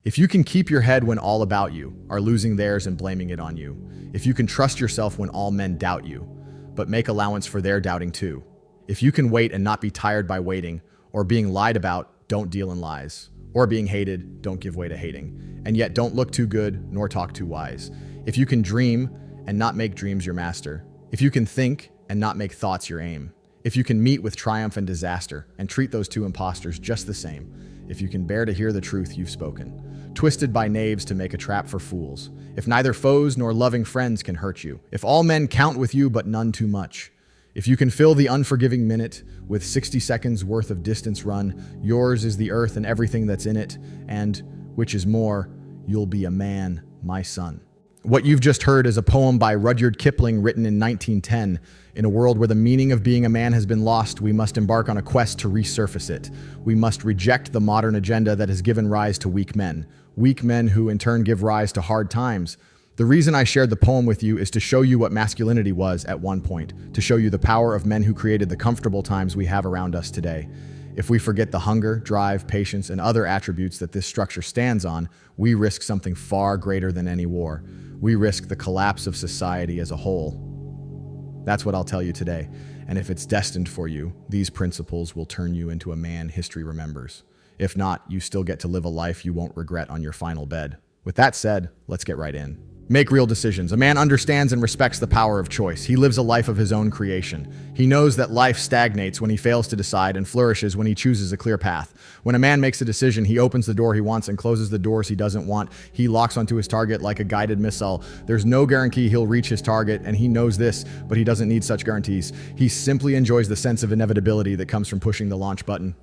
If you can keep your head when all about you are losing theirs and blaming it on you, if you can trust yourself when all men doubt you, but make allowance for their doubting too, if you can wait and not be tired by waiting, or being lied about, don't deal in lies, or being hated, don't give way to hating, and yet don't look too good nor talk too wise, if you can dream and not make dreams your master, if you can think and not make thoughts your aim, if you can meet with triumph and disaster and treat those two impostors just the same, if you can bear to hear the truth you've spoken, twisted by knaves to make a trap for fools, if neither foes nor loving friends can hurt you, if all men count with you but none too much, if you can fill the unforgiving minute with 60 seconds worth of distance run, yours is the earth and everything that's in it, and, which is more, you'll be a man, my son. What you've just heard is a poem by Rudyard Kipling written in 1910. In a world where the meaning of being a man has been lost, we must embark on a quest to resurface it. We must reject the modern agenda that has given rise to weak men who in turn give rise to hard times. The reason I shared the poem with you is to show you what masculinity was at one point, to show you the power of men who created the comfortable times we have around us today. If we forget the hunger, drive, patience, and other attributes that this structure stands on, we risk something far greater than any war. We risk the collapse of society as a whole. That's what I'll tell you today. And if it's destined for you, these principles will turn you into a man history remembers. If not, you still get to live a life you won't regret on your final bed. With that said, let's get right in. Make real decisions. A man understands and respects the power of choice. He lives a life of his own creation. He knows that life stagnates when he fails to decide and flourishes when he chooses a clear path. When a man makes a decision, he opens the door he wants and closes the doors he doesn't want. He locks onto his target like a guided missile. There's no guarantee he'll reach his target, and he knows this, but he doesn't need such guarantees. He simply enjoys the sense of inevitability that comes from pushing the launch button.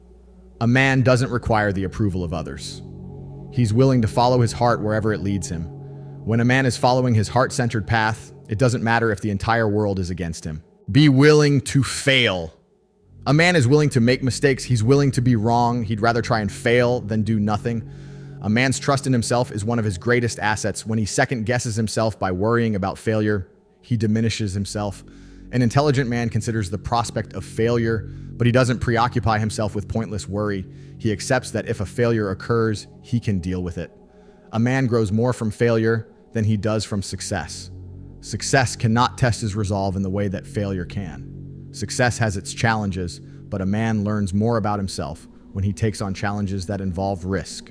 A man doesn't require the approval of others. He's willing to follow his heart wherever it leads him. When a man is following his heart-centered path, it doesn't matter if the entire world is against him. Be willing to fail. A man is willing to make mistakes. He's willing to be wrong. He'd rather try and fail than do nothing. A man's trust in himself is one of his greatest assets. When he second-guesses himself by worrying about failure, he diminishes himself. An intelligent man considers the prospect of failure, but he doesn't preoccupy himself with pointless worry. He accepts that if a failure occurs, he can deal with it. A man grows more from failure than he does from success. Success cannot test his resolve in the way that failure can. Success has its challenges, but a man learns more about himself when he takes on challenges that involve risk.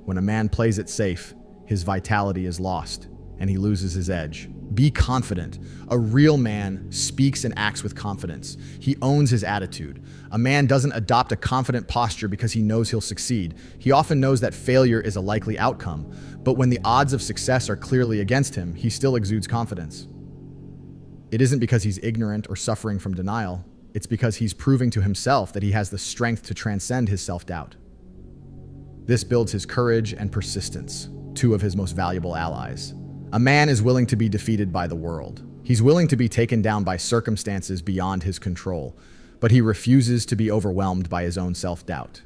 When a man plays it safe, his vitality is lost, and he loses his edge. Be confident. A real man speaks and acts with confidence. He owns his attitude. A man doesn't adopt a confident posture because he knows he'll succeed. He often knows that failure is a likely outcome, but when the odds of success are clearly against him, he still exudes confidence. It isn't because he's ignorant or suffering from denial. It's because he's proving to himself that he has the strength to transcend his self-doubt. This builds his courage and persistence, two of his most valuable allies. A man is willing to be defeated by the world. He's willing to be taken down by circumstances beyond his control, but he refuses to be overwhelmed by his own self-doubt.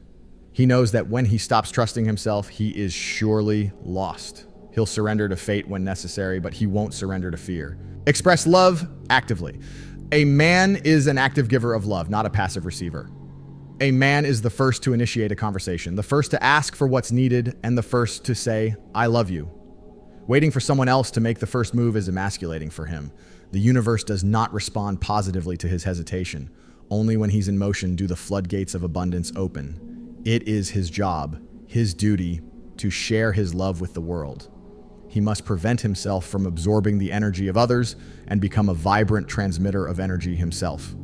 He knows that when he stops trusting himself, he is surely lost. He'll surrender to fate when necessary, but he won't surrender to fear. Express love actively. A man is an active giver of love, not a passive receiver. A man is the first to initiate a conversation, the first to ask for what's needed, and the first to say, "I love you." Waiting for someone else to make the first move is emasculating for him. The universe does not respond positively to his hesitation. Only when he's in motion do the floodgates of abundance open. It is his job, his duty, to share his love with the world. He must prevent himself from absorbing the energy of others and become a vibrant transmitter of energy himself.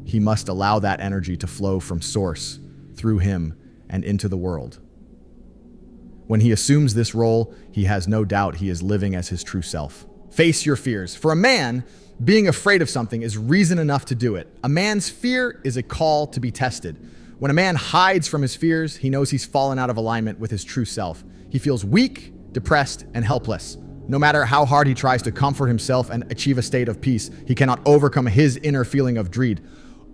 He must allow that energy to flow from source, through him, and into the world. When he assumes this role, he has no doubt he is living as his true self. Face your fears. For a man, being afraid of something is reason enough to do it. A man's fear is a call to be tested. When a man hides from his fears, he knows he's fallen out of alignment with his true self. He feels weak, depressed, and helpless. No matter how hard he tries to comfort himself and achieve a state of peace, he cannot overcome his inner feeling of dread.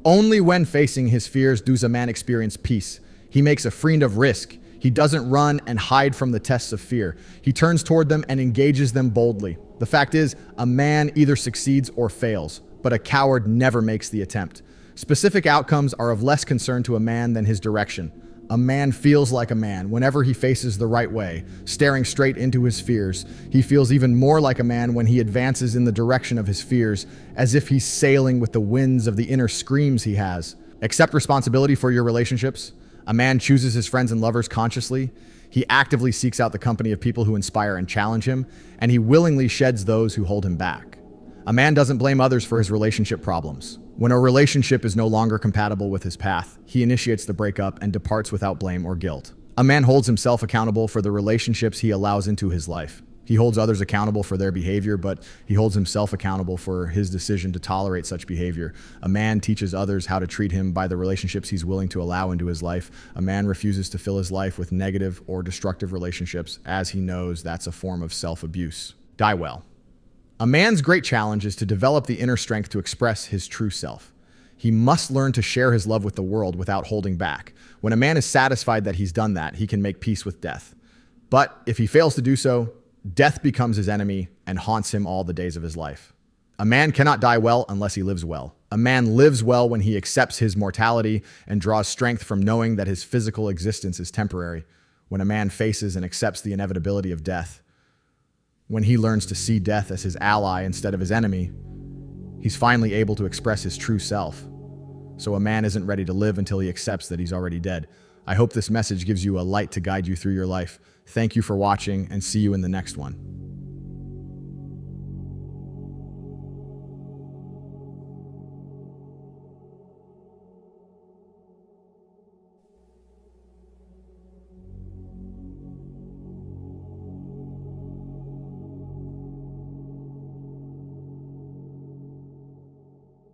Only when facing his fears does a man experience peace. He makes a friend of risk. He doesn't run and hide from the tests of fear. He turns toward them and engages them boldly. The fact is, a man either succeeds or fails, but a coward never makes the attempt. Specific outcomes are of less concern to a man than his direction. A man feels like a man whenever he faces the right way, staring straight into his fears. He feels even more like a man when he advances in the direction of his fears, as if he's sailing with the winds of the inner screams he has. Accept responsibility for your relationships. A man chooses his friends and lovers consciously. He actively seeks out the company of people who inspire and challenge him, and he willingly sheds those who hold him back. A man doesn't blame others for his relationship problems. When a relationship is no longer compatible with his path, he initiates the breakup and departs without blame or guilt. A man holds himself accountable for the relationships he allows into his life. He holds others accountable for their behavior, but he holds himself accountable for his decision to tolerate such behavior. A man teaches others how to treat him by the relationships he's willing to allow into his life. A man refuses to fill his life with negative or destructive relationships, as he knows that's a form of self-abuse. Die well. A man's great challenge is to develop the inner strength to express his true self. He must learn to share his love with the world without holding back. When a man is satisfied that he's done that, he can make peace with death. But if he fails to do so, death becomes his enemy and haunts him all the days of his life. A man cannot die well unless he lives well. A man lives well when he accepts his mortality and draws strength from knowing that his physical existence is temporary. When a man faces and accepts the inevitability of death, when he learns to see death as his ally instead of his enemy, he's finally able to express his true self. So a man isn't ready to live until he accepts that he's already dead. I hope this message gives you a light to guide you through your life. Thank you for watching, and see you in the next one.